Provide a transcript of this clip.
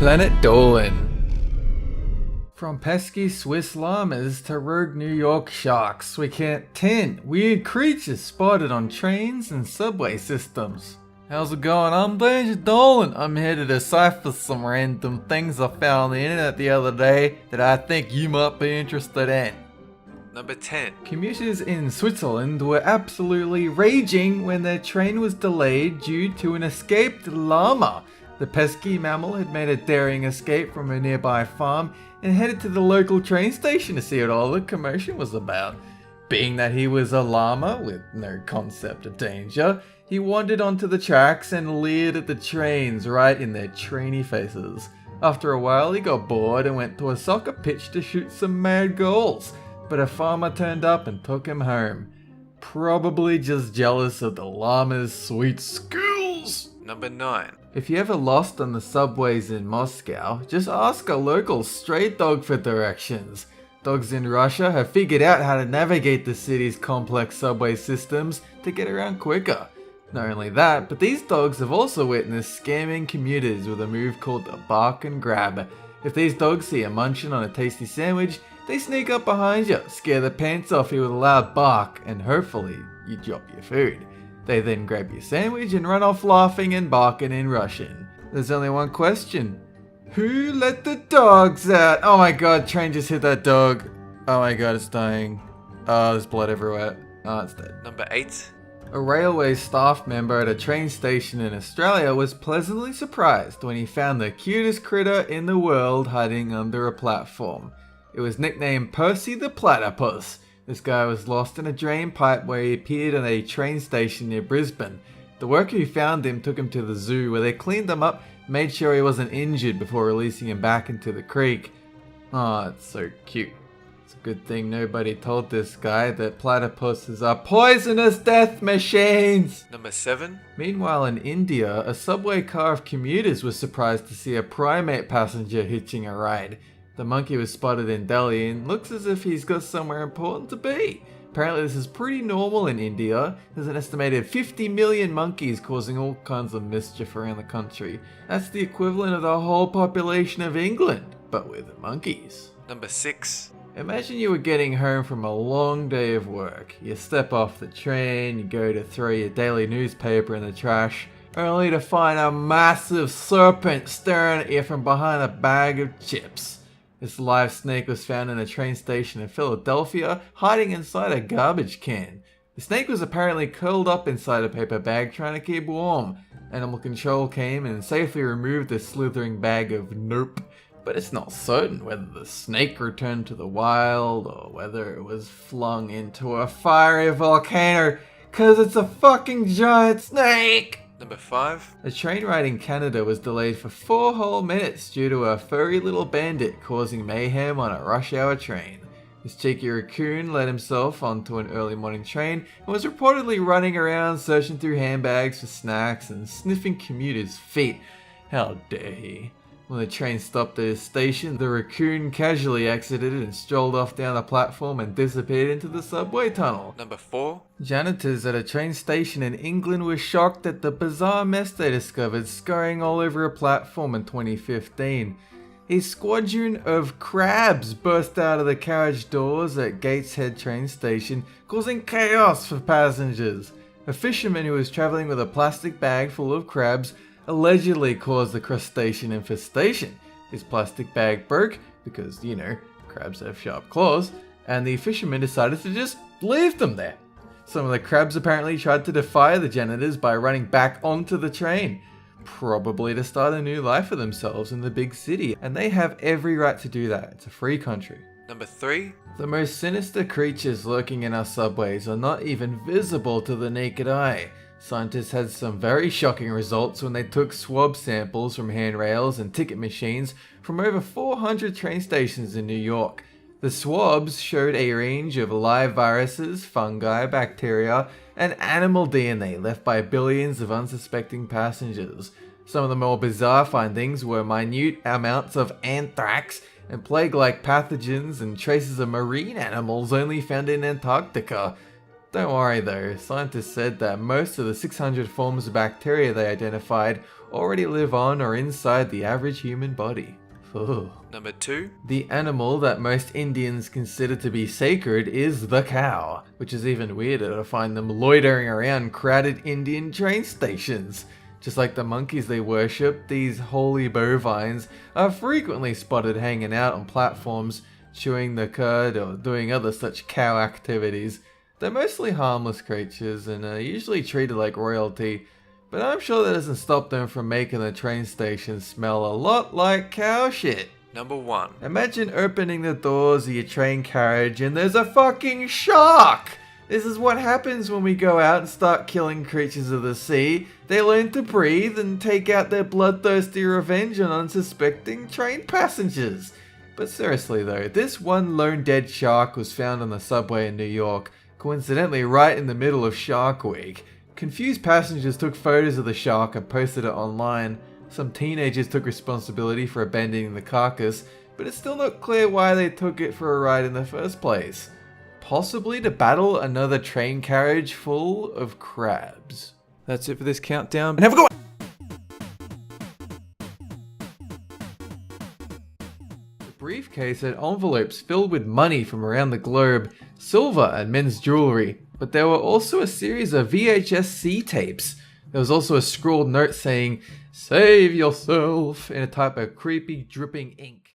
Planet Dolan. From pesky Swiss llamas to rogue New York sharks, we count 10 weird creatures spotted on trains and subway systems. How's it going? I'm Danger Dolan. I'm here to decipher some random things I found on the internet the other day that I think you might be interested in. Number 10. Commuters in Switzerland were absolutely raging when their train was delayed due to an escaped llama. The pesky mammal had made a daring escape from a nearby farm and headed to the local train station to see what all the commotion was about. Being that he was a llama with no concept of danger, he wandered onto the tracks and leered at the trains right in their trainy faces. After a while, he got bored and went to a soccer pitch to shoot some mad goals, but a farmer turned up and took him home. Probably just jealous of the llama's sweet skills. Number 9. If you ever lost on the subways in Moscow, just ask a local stray dog for directions. Dogs in Russia have figured out how to navigate the city's complex subway systems to get around quicker. Not only that, but these dogs have also witnessed scamming commuters with a move called the bark and grab. If these dogs see you munching on a tasty sandwich, they sneak up behind you, scare the pants off you with a loud bark, and hopefully you drop your food. They then grab your sandwich and run off laughing and barking in Russian. There's only one question. Who let the dogs out? Oh my god, train just hit that dog. Oh my god, it's dying. Oh, there's blood everywhere. Oh, it's dead. Number 8. A railway staff member at a train station in Australia was pleasantly surprised when he found the cutest critter in the world hiding under a platform. It was nicknamed Percy the Platypus. This guy was lost in a drain pipe where he appeared at a train station near Brisbane. The worker who found him took him to the zoo where they cleaned him up, made sure he wasn't injured before releasing him back into the creek. Oh, it's so cute. It's a good thing nobody told this guy that platypuses are poisonous death machines! Number 7. Meanwhile in India, a subway car of commuters was surprised to see a primate passenger hitching a ride. The monkey was spotted in Delhi and looks as if he's got somewhere important to be. Apparently this is pretty normal in India. There's an estimated 50 million monkeys causing all kinds of mischief around the country. That's the equivalent of the whole population of England, but with monkeys. Number 6. Imagine you were getting home from a long day of work. You step off the train, you go to throw your daily newspaper in the trash, only to find a massive serpent staring at you from behind a bag of chips. This live snake was found in a train station in Philadelphia, hiding inside a garbage can. The snake was apparently curled up inside a paper bag trying to keep warm. Animal control came and safely removed the slithering bag of nope. But it's not certain whether the snake returned to the wild or whether it was flung into a fiery volcano, 'cause it's a fucking giant snake! Number 5. A train ride in Canada was delayed for 4 whole minutes due to a furry little bandit causing mayhem on a rush hour train. This cheeky raccoon let himself onto an early morning train and was reportedly running around searching through handbags for snacks and sniffing commuters' feet. How dare he? When the train stopped at his station, the raccoon casually exited and strolled off down the platform and disappeared into the subway tunnel. Number 4. Janitors at a train station in England were shocked at the bizarre mess they discovered scurrying all over a platform in 2015. A squadron of crabs burst out of the carriage doors at Gateshead train station, causing chaos for passengers. A fisherman who was travelling with a plastic bag full of crabs allegedly caused the crustacean infestation. His plastic bag broke because, crabs have sharp claws, and the fisherman decided to just leave them there. Some of the crabs apparently tried to defy the janitors by running back onto the train, probably to start a new life for themselves in the big city, and they have every right to do that. It's a free country. Number 3. The most sinister creatures lurking in our subways are not even visible to the naked eye. Scientists had some very shocking results when they took swab samples from handrails and ticket machines from over 400 train stations in New York. The swabs showed a range of live viruses, fungi, bacteria, and animal DNA left by billions of unsuspecting passengers. Some of the more bizarre findings were minute amounts of anthrax and plague-like pathogens and traces of marine animals only found in Antarctica. Don't worry though, scientists said that most of the 600 forms of bacteria they identified already live on or inside the average human body. Ugh. Number 2. The animal that most Indians consider to be sacred is the cow, which is even weirder to find them loitering around crowded Indian train stations. Just like the monkeys they worship, these holy bovines are frequently spotted hanging out on platforms, chewing the cud or doing other such cow activities. They're mostly harmless creatures and are usually treated like royalty, but I'm sure that doesn't stop them from making the train station smell a lot like cow shit. Number 1. Imagine opening the doors of your train carriage and there's a fucking shark! This is what happens when we go out and start killing creatures of the sea. They learn to breathe and take out their bloodthirsty revenge on unsuspecting train passengers. But seriously though, this one lone dead shark was found on the subway in New York, coincidentally right in the middle of Shark Week. Confused passengers took photos of the shark and posted it online. Some teenagers took responsibility for abandoning the carcass, but it's still not clear why they took it for a ride in the first place. Possibly to battle another train carriage full of crabs. That's it for this countdown, and have a good one! The briefcase had envelopes filled with money from around the globe, silver and men's jewelry, but there were also a series of VHS C tapes. There was also a scrawled note saying, "Save yourself," in a type of creepy dripping ink.